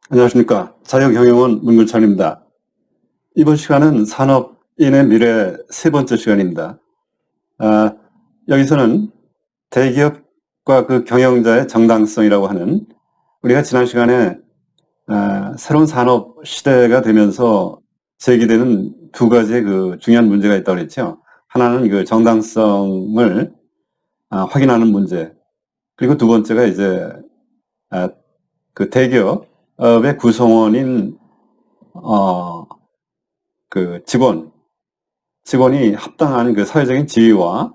안녕하십니까. 자유경영원 문근창입니다. 이번 시간은 산업인의 미래 세 번째 시간입니다. 여기서는 대기업과 그 경영자의 정당성이라고 하는, 우리가 지난 시간에 새로운 산업 시대가 되면서 제기되는 두 가지의 그 중요한 문제가 있다고 그랬죠. 하나는 그 정당성을 확인하는 문제, 그리고 두 번째가 이제 그 대기업의 구성원인 그 직원이 합당한 그 사회적인 지위와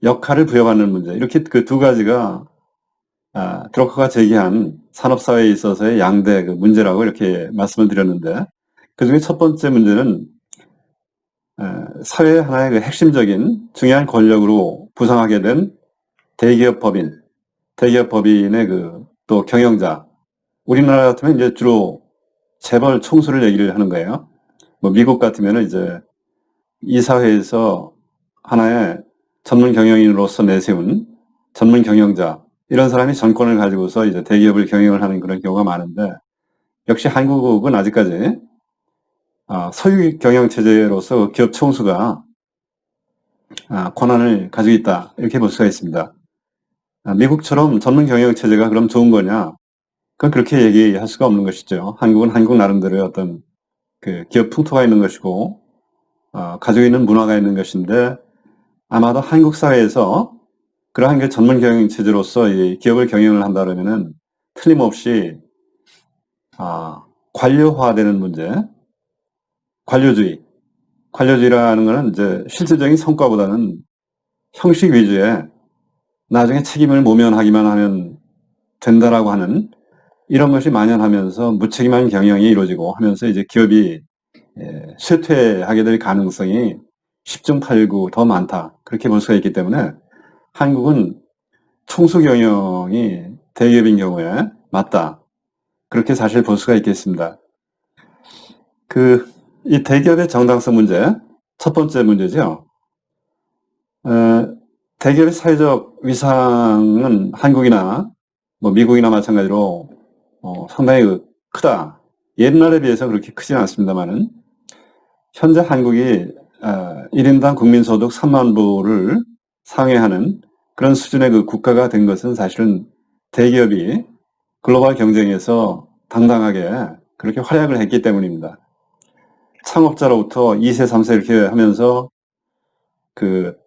역할을 부여받는 문제, 이렇게 그 두 가지가 드러커가 제기한 산업사회에 있어서의 양대 그 문제라고 이렇게 말씀을 드렸는데, 그 중에 첫 번째 문제는 사회의 하나의 그 핵심적인 중요한 권력으로 부상하게 된 대기업법인의 그 또 경영자. 우리나라 같으면 이제 주로 재벌 총수를 얘기를 하는 거예요. 뭐 미국 같으면 이제 이사회에서 하나의 전문 경영인으로서 내세운 전문 경영자, 이런 사람이 전권을 가지고서 이제 대기업을 경영을 하는 그런 경우가 많은데, 역시 한국은 아직까지 소유 경영 체제로서 기업 총수가 권한을 가지고 있다, 이렇게 볼 수가 있습니다. 미국처럼 전문 경영 체제가 그럼 좋은 거냐? 그건 그렇게 얘기할 수가 없는 것이죠. 한국은 한국 나름대로의 어떤 그 기업 풍토가 있는 것이고 가지고 있는 문화가 있는 것인데, 아마도 한국 사회에서 그러한 게 전문 경영 체제로서 이 기업을 경영을 한다 그러면은 틀림없이 관료화되는 문제, 관료주의라는 거는 이제 실질적인 성과보다는 형식 위주의 나중에 책임을 모면하기만 하면 된다라고 하는 이런 것이 만연하면서 무책임한 경영이 이루어지고 하면서 이제 기업이 쇠퇴하게 될 가능성이 10중 8구 더 많다, 그렇게 볼 수가 있기 때문에 한국은 총수 경영이 대기업인 경우에 맞다, 그렇게 사실 볼 수가 있겠습니다. 이 대기업의 정당성 문제, 첫 번째 문제죠. 대기업의 사회적 위상은 한국이나 뭐 미국이나 마찬가지로 상당히 크다. 옛날에 비해서 그렇게 크지는 않습니다만은, 현재 한국이 1인당 국민소득 3만 불을 상회하는 그런 수준의 그 국가가 된 것은 사실은 대기업이 글로벌 경쟁에서 당당하게 그렇게 활약을 했기 때문입니다. 창업자로부터 2세, 3세 이렇게 하면서 그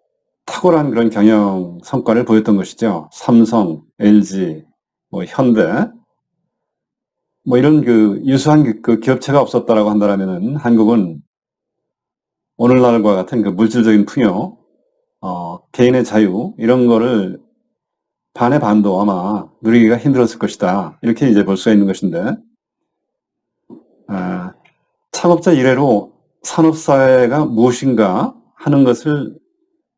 탁월한 그런 경영 성과를 보였던 것이죠. 삼성, LG, 뭐 현대, 뭐 이런 그 유수한 그 기업체가 없었다라고 한다면은 한국은 오늘날과 같은 그 물질적인 풍요, 개인의 자유, 이런 거를 반의 반도 아마 누리기가 힘들었을 것이다, 이렇게 이제 볼 수가 있는 것인데, 창업자 이래로 산업사회가 무엇인가 하는 것을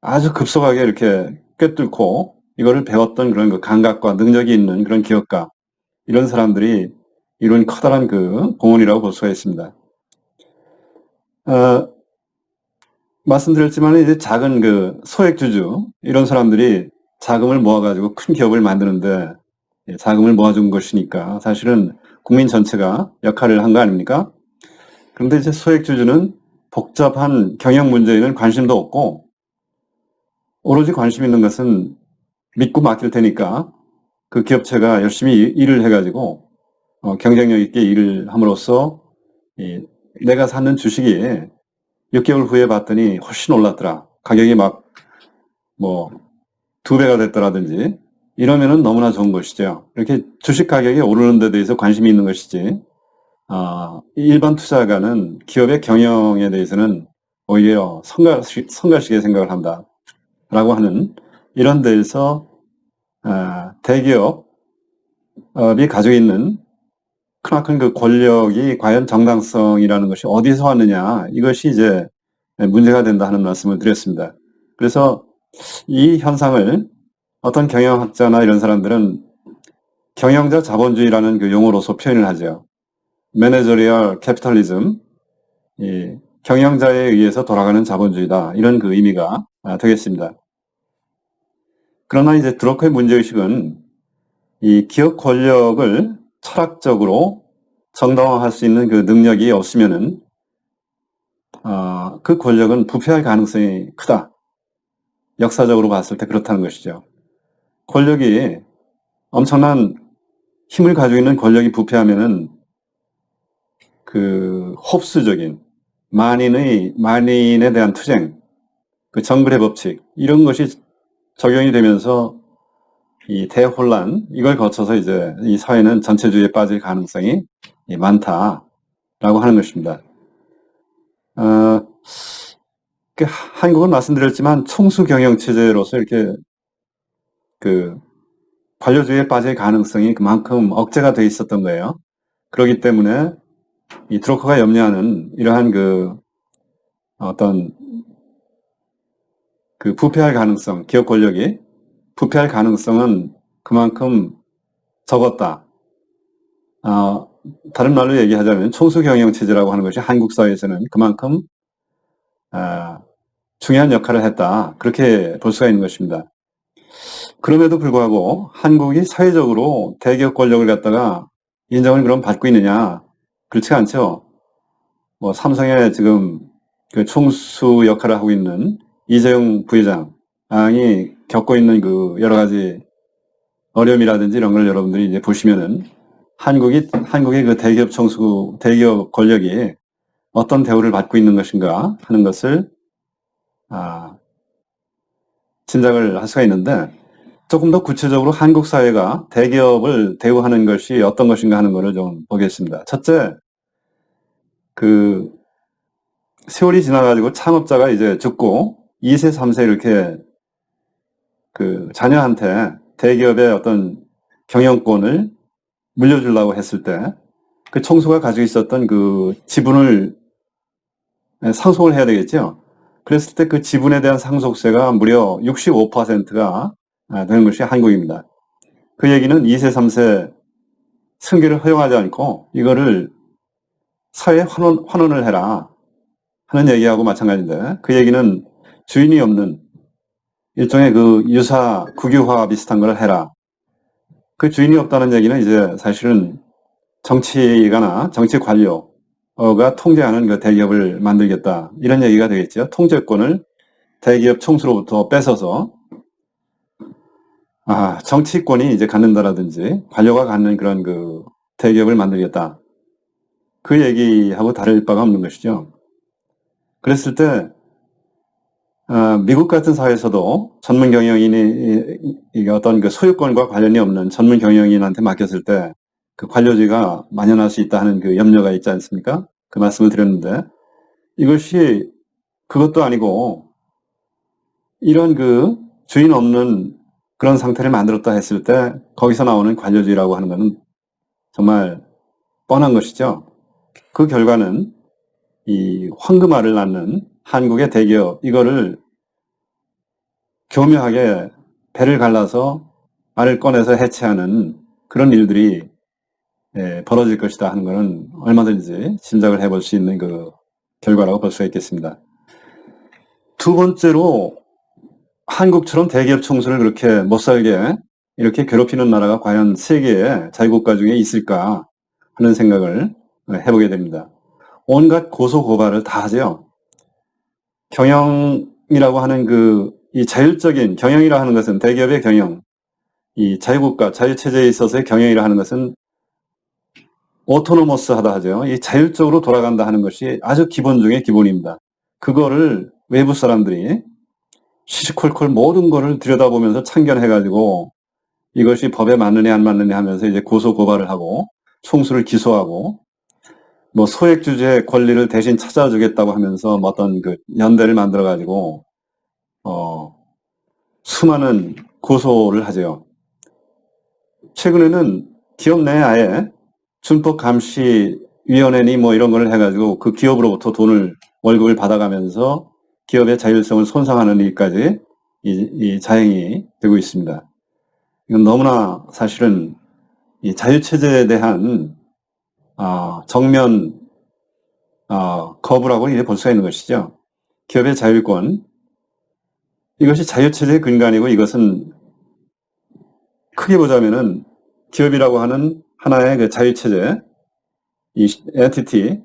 아주 급속하게 이렇게 꿰뚫고 이거를 배웠던 그런 그 감각과 능력이 있는 그런 기업가, 이런 사람들이 이룬 커다란 그 공헌이라고 볼 수가 있습니다. 말씀드렸지만 이제 작은 그 소액주주, 이런 사람들이 자금을 모아가지고 큰 기업을 만드는데, 자금을 모아준 것이니까 사실은 국민 전체가 역할을 한 거 아닙니까? 그런데 이제 소액주주는 복잡한 경영 문제에는 관심도 없고, 오로지 관심 있는 것은 믿고 맡길 테니까 그 기업체가 열심히 일을 해가지고 경쟁력 있게 일을 함으로써 내가 사는 주식이 6개월 후에 봤더니 훨씬 올랐더라, 가격이 막 뭐 2배가 됐더라든지, 이러면은 너무나 좋은 것이죠. 이렇게 주식 가격이 오르는 데 대해서 관심이 있는 것이지, 일반 투자가는 기업의 경영에 대해서는 오히려 성가시게 생각을 한다라고 하는, 이런 데에서 대기업이 가지고 있는 크나큰 그 권력이 과연 정당성이라는 것이 어디서 왔느냐, 이것이 이제 문제가 된다 하는 말씀을 드렸습니다. 그래서 이 현상을 어떤 경영학자나 이런 사람들은 경영자 자본주의라는 그 용어로서 표현을 하죠. 매니저리얼 캐피탈리즘, 이 경영자에 의해서 돌아가는 자본주의다, 이런 그 의미가 되겠습니다. 그러나 이제 드러커의 문제의식은 이 기업 권력을 철학적으로 정당화할 수 있는 그 능력이 없으면은 그 권력은 부패할 가능성이 크다. 역사적으로 봤을 때 그렇다는 것이죠. 권력이 엄청난 힘을 가지고 있는 권력이 부패하면은 그 홉스적인 만인에 대한 투쟁, 그 정글의 법칙 이런 것이 적용이 되면서 이 대혼란 이걸 거쳐서 이제 이 사회는 전체주의에 빠질 가능성이 많다라고 하는 것입니다. 한국은 말씀드렸지만 총수 경영 체제로서 이렇게 그 관료주의에 빠질 가능성이 그만큼 억제가 돼 있었던 거예요. 그렇기 때문에 이 드로커가 염려하는 이러한 그 어떤 그 부패할 가능성, 기업 권력이 부패할 가능성은 그만큼 적었다. 다른 말로 얘기하자면 총수 경영 체제라고 하는 것이 한국 사회에서는 그만큼 중요한 역할을 했다. 그렇게 볼 수가 있는 것입니다. 그럼에도 불구하고 한국이 사회적으로 대기업 권력을 갖다가 인정을 그럼 받고 있느냐? 그렇지가 않죠. 뭐 삼성의 지금 그 총수 역할을 하고 있는 이재용 부회장이 겪고 있는 그 여러 가지 어려움이라든지 이런 걸 여러분들이 이제 보시면은 한국의 그 대기업 권력이 어떤 대우를 받고 있는 것인가 하는 것을 짐작을 할 수가 있는데 조금 더 구체적으로 한국 사회가 대기업을 대우하는 것이 어떤 것인가 하는 것을 좀 보겠습니다. 첫째, 그 세월이 지나가지고 창업자가 이제 죽고 2세, 3세 이렇게 그 자녀한테 대기업의 어떤 경영권을 물려주려고 했을 때 그 총수가 가지고 있었던 그 지분을 상속을 해야 되겠죠. 그랬을 때 그 지분에 대한 상속세가 무려 65%가 되는 것이 한국입니다. 그 얘기는 2세, 3세 승계를 허용하지 않고 이거를 사회에 환원을 해라 하는 얘기하고 마찬가지인데 그 얘기는 주인이 없는 일종의 그 유사 국유화 비슷한 걸 해라. 그 주인이 없다는 얘기는 이제 사실은 정치가나 정치 관료가 통제하는 그 대기업을 만들겠다. 이런 얘기가 되겠죠. 통제권을 대기업 총수로부터 뺏어서 정치권이 이제 갖는다라든지 관료가 갖는 그런 그 대기업을 만들겠다. 그 얘기하고 다를 바가 없는 것이죠. 그랬을 때 미국 같은 사회에서도 전문 경영인이 어떤 그 소유권과 관련이 없는 전문 경영인한테 맡겼을 때 그 관료주의가 만연할 수 있다 하는 그 염려가 있지 않습니까? 그 말씀을 드렸는데 이것이 그것도 아니고 이런 그 주인 없는 그런 상태를 만들었다 했을 때 거기서 나오는 관료주의라고 하는 것은 정말 뻔한 것이죠. 그 결과는 이 황금알을 낳는 한국의 대기업 이거를 교묘하게 배를 갈라서 알을 꺼내서 해체하는 그런 일들이 벌어질 것이다 하는 것은 얼마든지 짐작을 해볼 수 있는 그 결과라고 볼 수가 있겠습니다. 두 번째로 한국처럼 대기업 총수를 그렇게 못살게 이렇게 괴롭히는 나라가 과연 세계의 자유국가 중에 있을까 하는 생각을 해보게 됩니다. 온갖 고소 고발을 다 하죠. 경영이라고 하는 이 자율적인 경영이라 하는 것은 대기업의 경영, 이 자유국가, 자유체제에 있어서의 경영이라 하는 것은 오토노머스하다 하죠. 이 자율적으로 돌아간다 하는 것이 아주 기본 중의 기본입니다. 그거를 외부 사람들이 시시콜콜 모든 거를 들여다보면서 참견해가지고 이것이 법에 맞느냐 안 맞느냐 하면서 이제 고소 고발을 하고 총수를 기소하고 뭐 소액주주의 권리를 대신 찾아주겠다고 하면서 뭐 어떤 그 연대를 만들어가지고 수많은 고소를 하죠. 최근에는 기업 내에 아예 준법감시위원회니 뭐 이런 걸 해가지고 그 기업으로부터 월급을 받아가면서 기업의 자율성을 손상하는 일까지 이 자행이 되고 있습니다. 이건 너무나 사실은 이 자유체제에 대한 정면 거부라고 이제 볼 수가 있는 것이죠. 기업의 자율권 이것이 자유체제의 근간이고 이것은 크게 보자면은 기업이라고 하는 하나의 그 자유체제, 이 엔티티,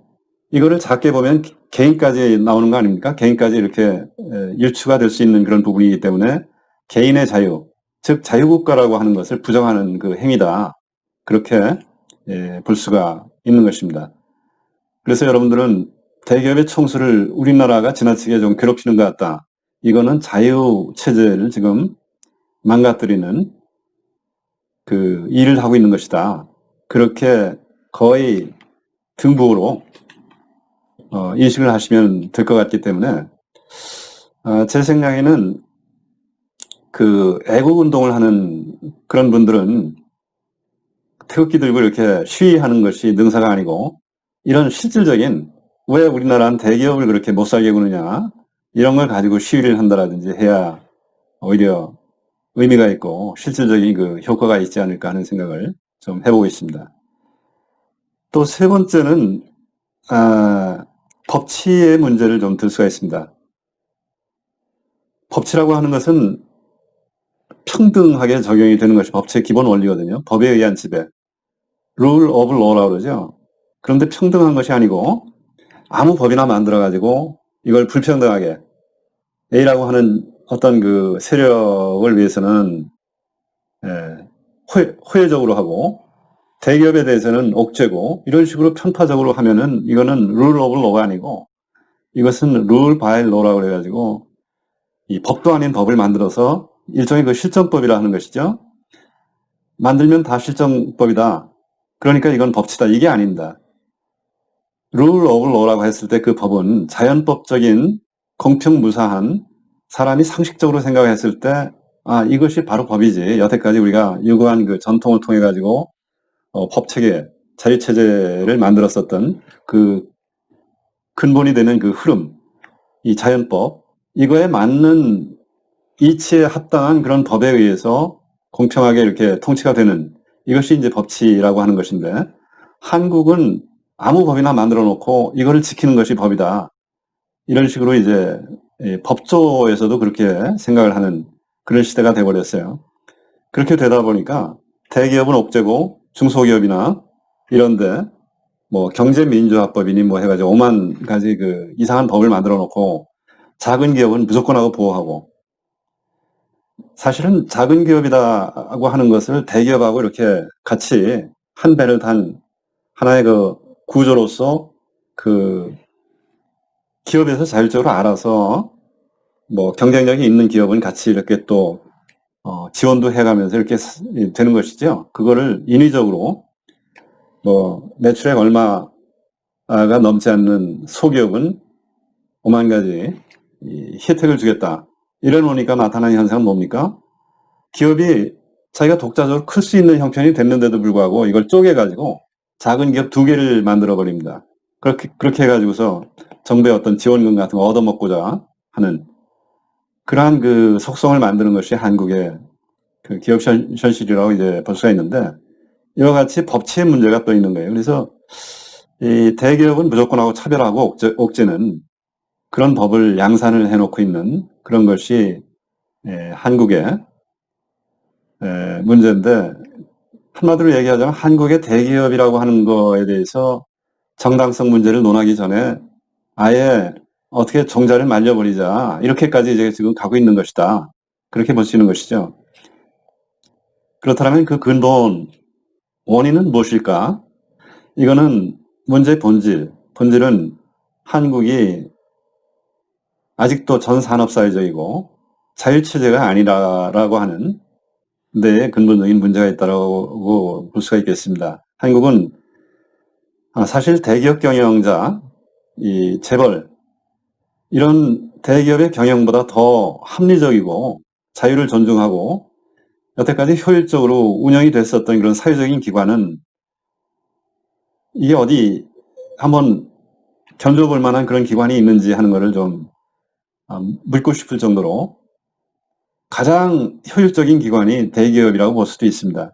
이거를 작게 보면 개인까지 나오는 거 아닙니까? 개인까지 이렇게 일추가 될 수 있는 그런 부분이기 때문에 개인의 자유, 즉 자유국가라고 하는 것을 부정하는 그 행위다. 그렇게 볼 수가 있는 것입니다. 그래서 여러분들은 대기업의 총수를 우리나라가 지나치게 좀 괴롭히는 것 같다. 이거는 자유체제를 지금 망가뜨리는 그 일을 하고 있는 것이다. 그렇게 거의 등부로 인식을 하시면 될 것 같기 때문에 제 생각에는 그 애국 운동을 하는 그런 분들은 태극기 들고 이렇게 시위하는 것이 능사가 아니고 이런 실질적인 왜 우리나라는 대기업을 그렇게 못 살게 구느냐 이런 걸 가지고 시위를 한다라든지 해야 오히려 의미가 있고 실질적인 그 효과가 있지 않을까 하는 생각을 좀 해보고 있습니다. 또 세 번째는 법치의 문제를 좀 들 수가 있습니다. 법치라고 하는 것은 평등하게 적용이 되는 것이 법치의 기본 원리거든요. 법에 의한 지배. rule of law라고 그러죠. 그런데 평등한 것이 아니고 아무 법이나 만들어가지고 이걸 불평등하게 A라고 하는 어떤 그 세력을 위해서는 호혜적으로 하고 대기업에 대해서는 옥죄고 이런 식으로 편파적으로 하면은 이거는 rule of law가 아니고 이것은 rule by law라고 그래가지고 이 법도 아닌 법을 만들어서 일종의 그 실정법이라 하는 것이죠. 만들면 다 실정법이다. 그러니까 이건 법치다. 이게 아닙니다. rule of law라고 했을 때 그 법은 자연법적인 공평무사한 사람이 상식적으로 생각했을 때 이것이 바로 법이지. 여태까지 우리가 유구한 그 전통을 통해 가지고 법체계, 자유체제를 만들었었던 그 근본이 되는 그 흐름, 이 자연법, 이거에 맞는 이치에 합당한 그런 법에 의해서 공평하게 이렇게 통치가 되는 이것이 이제 법치라고 하는 것인데 한국은 아무 법이나 만들어 놓고 이거를 지키는 것이 법이다. 이런 식으로 이제 법조에서도 그렇게 생각을 하는 그런 시대가 돼버렸어요. 그렇게 되다 보니까 대기업은 옥죄고 중소기업이나 이런데 뭐 경제민주화법이니 뭐 해가지고 5만 가지 그 이상한 법을 만들어 놓고 작은 기업은 무조건 하고 보호하고 사실은 작은 기업이라고 하는 것을 대기업하고 이렇게 같이 한 배를 단 하나의 그 구조로서 그 기업에서 자율적으로 알아서 뭐 경쟁력이 있는 기업은 같이 이렇게 또 지원도 해가면서 이렇게 되는 것이죠. 그거를 인위적으로 뭐 매출액 얼마가 넘지 않는 소기업은 5만 가지 혜택을 주겠다. 이러놓으니까 나타나는 현상은 뭡니까? 기업이 자기가 독자적으로 클 수 있는 형편이 됐는데도 불구하고 이걸 쪼개가지고 작은 기업 2개를 만들어버립니다. 그렇게 해가지고서 정부의 어떤 지원금 같은 거 얻어먹고자 하는 그러한 그 속성을 만드는 것이 한국의 그 기업 현실이라고 이제 볼 수가 있는데 이와 같이 법치의 문제가 또 있는 거예요. 그래서 이 대기업은 무조건하고 차별하고 옥죄는 그런 법을 양산을 해놓고 있는 그런 것이 한국의 문제인데 한마디로 얘기하자면 한국의 대기업이라고 하는 거에 대해서 정당성 문제를 논하기 전에 아예 어떻게 종자를 말려버리자 이렇게까지 이제 지금 가고 있는 것이다. 그렇게 볼 수 있는 것이죠. 그렇다면 그 근본 원인은 무엇일까? 이거는 문제의 본질은 한국이 아직도 전산업사회적이고 자율체제가 아니라고 하는 데 근본적인 문제가 있다고 볼 수가 있겠습니다. 한국은 사실 대기업 경영자, 이 재벌 이런 대기업의 경영보다 더 합리적이고 자유를 존중하고 여태까지 효율적으로 운영이 됐었던 그런 사회적인 기관은 이게 어디 한번 견뎌볼 만한 그런 기관이 있는지 하는 것을 좀 묻고 싶을 정도로 가장 효율적인 기관이 대기업이라고 볼 수도 있습니다.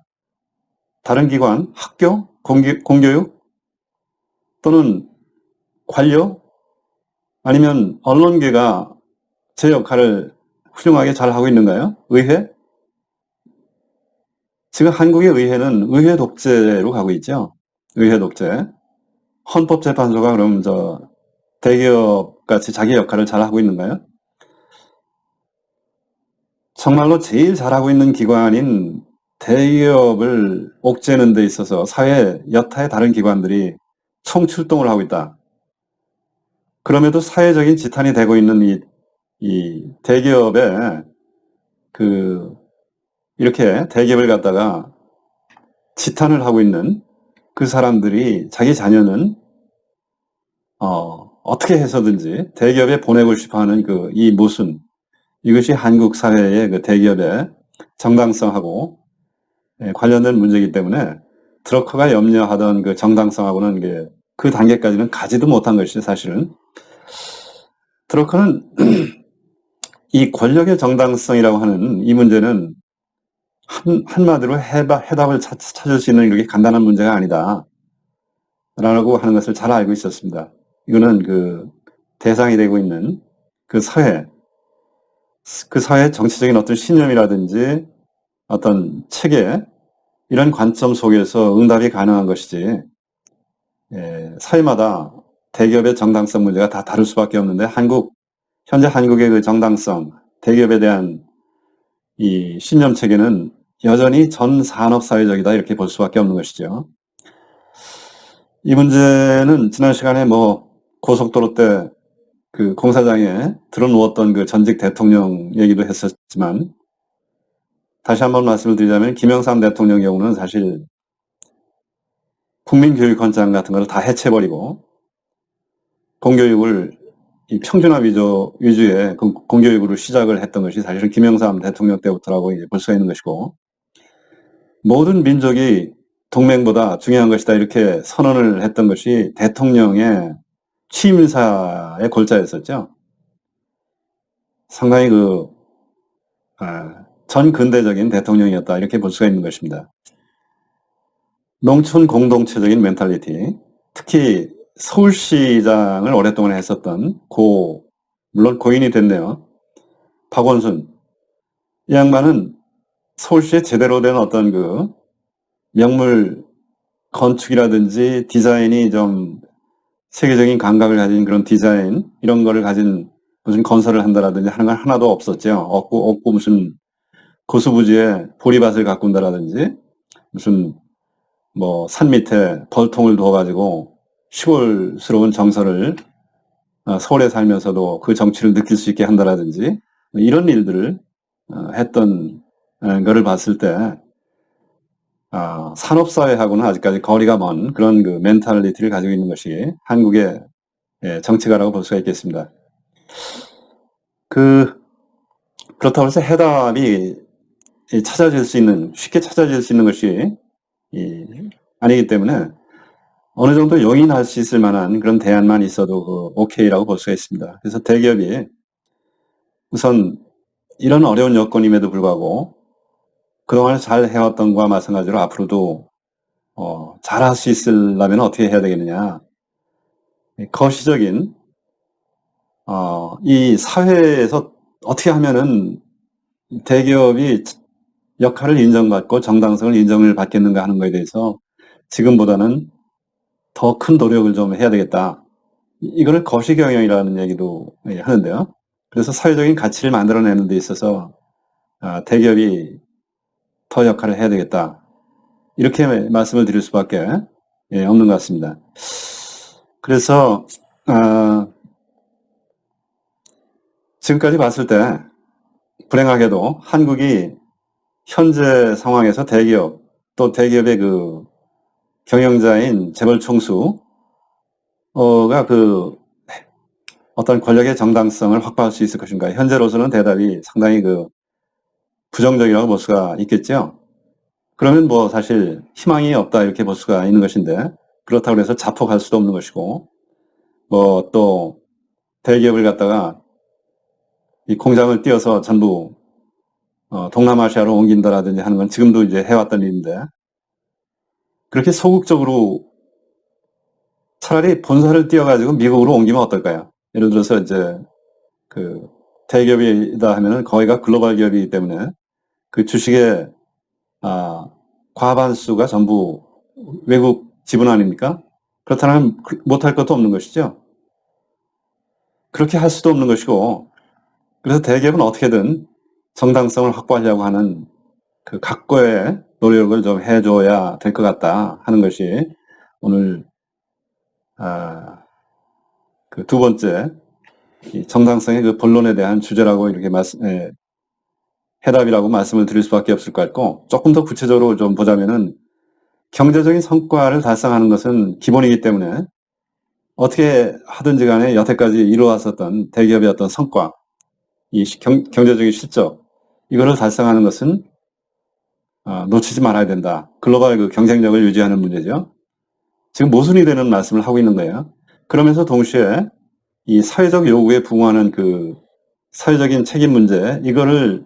다른 기관, 학교, 공교육 또는 관료 아니면 언론계가 제 역할을 훌륭하게 잘 하고 있는가요? 의회? 지금 한국의 의회는 의회 독재로 가고 있죠. 의회 독재. 헌법재판소가 그럼 대기업 같이 자기 역할을 잘 하고 있는가요? 정말로 제일 잘하고 있는 기관인 대기업을 옥죄는 데 있어서 사회 여타의 다른 기관들이 총출동을 하고 있다. 그럼에도 사회적인 지탄이 되고 있는 이 대기업에 이렇게 대기업을 갖다가 지탄을 하고 있는 그 사람들이 자기 자녀는 어떻게 해서든지 대기업에 보내고 싶어하는 이 모순, 이것이 한국 사회의 그 대기업의 정당성하고 관련된 문제이기 때문에 드러커가 염려하던 그 정당성하고는 그 단계까지는 가지도 못한 것이 사실은. 드러커는 이 권력의 정당성이라고 하는 이 문제는 한마디로 해답을 찾을 수 있는 이렇게 간단한 문제가 아니다. 라고 하는 것을 잘 알고 있었습니다. 이거는 대상이 되고 있는 그 사회의 정치적인 어떤 신념이라든지 어떤 체계, 이런 관점 속에서 응답이 가능한 것이지, 사회마다 대기업의 정당성 문제가 다 다를 수밖에 없는데, 현재 한국의 그 정당성, 대기업에 대한 이 신념 체계는 여전히 전 산업 사회적이다, 이렇게 볼 수밖에 없는 것이죠. 이 문제는 지난 시간에 고속도로 때 그 공사장에 들어누웠던 그 전직 대통령 얘기도 했었지만, 다시 한번 말씀을 드리자면 김영삼 대통령 경우는 사실 국민교육헌장 같은 걸 다 해체해버리고 공교육을 이 평준화 위주의 공교육으로 시작을 했던 것이 사실은 김영삼 대통령 때부터라고 이제 볼 수가 있는 것이고, 모든 민족이 동맹보다 중요한 것이다, 이렇게 선언을 했던 것이 대통령의 취임사의 골자였었죠. 상당히 전 근대적인 대통령이었다, 이렇게 볼 수가 있는 것입니다. 농촌 공동체적인 멘탈리티, 특히 서울시장을 오랫동안 했었던 물론 고인이 됐네요. 박원순. 이 양반은 서울시에 제대로 된 어떤 명물 건축이라든지 디자인이 좀 세계적인 감각을 가진 그런 디자인, 이런 거를 가진 무슨 건설을 한다라든지 하는 건 하나도 없었죠. 없고 무슨 고수부지에 보리밭을 가꾼다라든지 무슨 산 밑에 벌통을 두어가지고 시골스러운 정서를 서울에 살면서도 그 정취를 느낄 수 있게 한다라든지 이런 일들을 했던 거를 봤을 때 산업사회하고는 아직까지 거리가 먼 그런 그 멘탈리티를 가지고 있는 것이 한국의 정치가라고 볼 수가 있겠습니다. 그렇다고 해서 해답이 쉽게 찾아질 수 있는 것이 아니기 때문에 어느 정도 용인할 수 있을 만한 그런 대안만 있어도 오케이라고 볼 수가 있습니다. 그래서 대기업이 우선 이런 어려운 여건임에도 불구하고 그동안 잘 해왔던 것과 마찬가지로 앞으로도 잘할 수 있으려면 어떻게 해야 되겠느냐. 거시적인 이 사회에서 어떻게 하면은 대기업이 역할을 인정받고 정당성을 인정을 받겠는가 하는 것에 대해서 지금보다는 더 큰 노력을 좀 해야 되겠다. 이거를 거시경영이라는 얘기도 하는데요. 그래서 사회적인 가치를 만들어내는 데 있어서 대기업이 더 역할을 해야 되겠다. 이렇게 말씀을 드릴 수밖에 없는 것 같습니다. 그래서 지금까지 봤을 때 불행하게도 한국이 현재 상황에서 대기업, 또 대기업의 경영자인 재벌 총수가 어떤 권력의 정당성을 확보할 수 있을 것인가. 현재로서는 대답이 상당히 부정적이라고 볼 수가 있겠죠. 그러면 사실 희망이 없다, 이렇게 볼 수가 있는 것인데, 그렇다고 해서 자폭할 수도 없는 것이고, 또 대기업을 갖다가 이 공장을 띄어서 전부 동남아시아로 옮긴다라든지 하는 건 지금도 이제 해왔던 일인데, 그렇게 소극적으로 차라리 본사를 띄어가지고 미국으로 옮기면 어떨까요? 예를 들어서 이제 대기업이다 하면은 거기가 글로벌 기업이기 때문에 그 주식의 과반수가 전부 외국 지분 아닙니까? 그렇다면 못할 것도 없는 것이죠. 그렇게 할 수도 없는 것이고, 그래서 대기업은 어떻게든 정당성을 확보하려고 하는 그 각고의 노력을 좀 해줘야 될 것 같다 하는 것이 오늘 그 두 번째 이 정당성의 그 본론에 대한 주제라고 이렇게 해답이라고 말씀을 드릴 수밖에 없을 것 같고, 조금 더 구체적으로 좀 보자면은 경제적인 성과를 달성하는 것은 기본이기 때문에 어떻게 하든지 간에 여태까지 이루어왔었던 대기업의 어떤 성과, 이 경제적인 실적, 이거를 달성하는 것은 놓치지 말아야 된다. 글로벌 그 경쟁력을 유지하는 문제죠. 지금 모순이 되는 말씀을 하고 있는 거예요. 그러면서 동시에 이 사회적 요구에 부응하는 그 사회적인 책임 문제, 이거를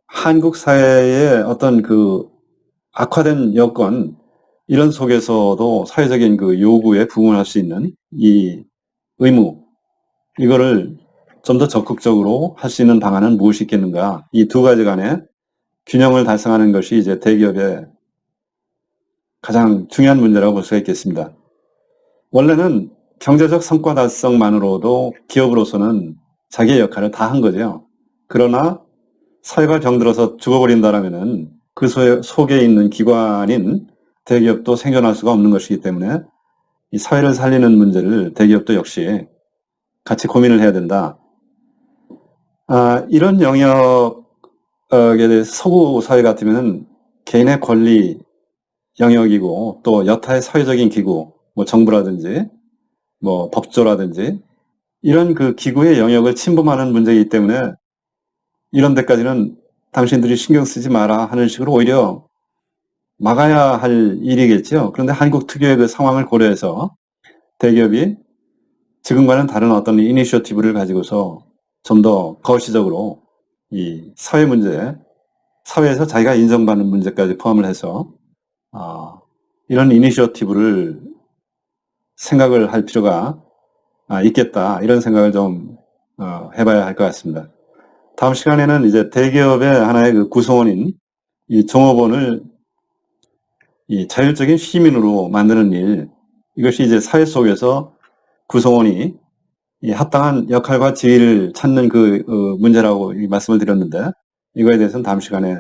한국 사회의 어떤 그 악화된 여건, 이런 속에서도 사회적인 그 요구에 부응할 수 있는 이 의무, 이거를 좀 더 적극적으로 할 수 있는 방안은 무엇이 있겠는가? 이 두 가지 간의 균형을 달성하는 것이 이제 대기업의 가장 중요한 문제라고 볼 수가 있겠습니다. 원래는 경제적 성과 달성만으로도 기업으로서는 자기의 역할을 다 한 거죠. 그러나 사회가 병들어서 죽어버린다라면은 그 속에 있는 기관인 대기업도 생존할 수가 없는 것이기 때문에 이 사회를 살리는 문제를 대기업도 역시 같이 고민을 해야 된다. 이런 영역에 대해서 서구 사회 같으면 개인의 권리 영역이고 또 여타의 사회적인 기구, 뭐 정부라든지 뭐 법조라든지 이런 그 기구의 영역을 침범하는 문제이기 때문에 이런 데까지는 당신들이 신경 쓰지 마라 하는 식으로 오히려 막아야 할 일이겠죠. 그런데 한국 특유의 그 상황을 고려해서 대기업이 지금과는 다른 어떤 이니셔티브를 가지고서 좀 더 거시적으로 이 사회 문제, 사회에서 자기가 인정받는 문제까지 포함을 해서 이런 이니셔티브를 생각을 할 필요가 있겠다, 이런 생각을 좀 해봐야 할 것 같습니다. 다음 시간에는 이제 대기업의 하나의 그 구성원인 이 종업원을 이 자율적인 시민으로 만드는 일, 이것이 이제 사회 속에서 구성원이 이 합당한 역할과 지위를 찾는 그 문제라고 말씀을 드렸는데, 이거에 대해서는 다음 시간에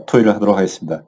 토의를 하도록 하겠습니다.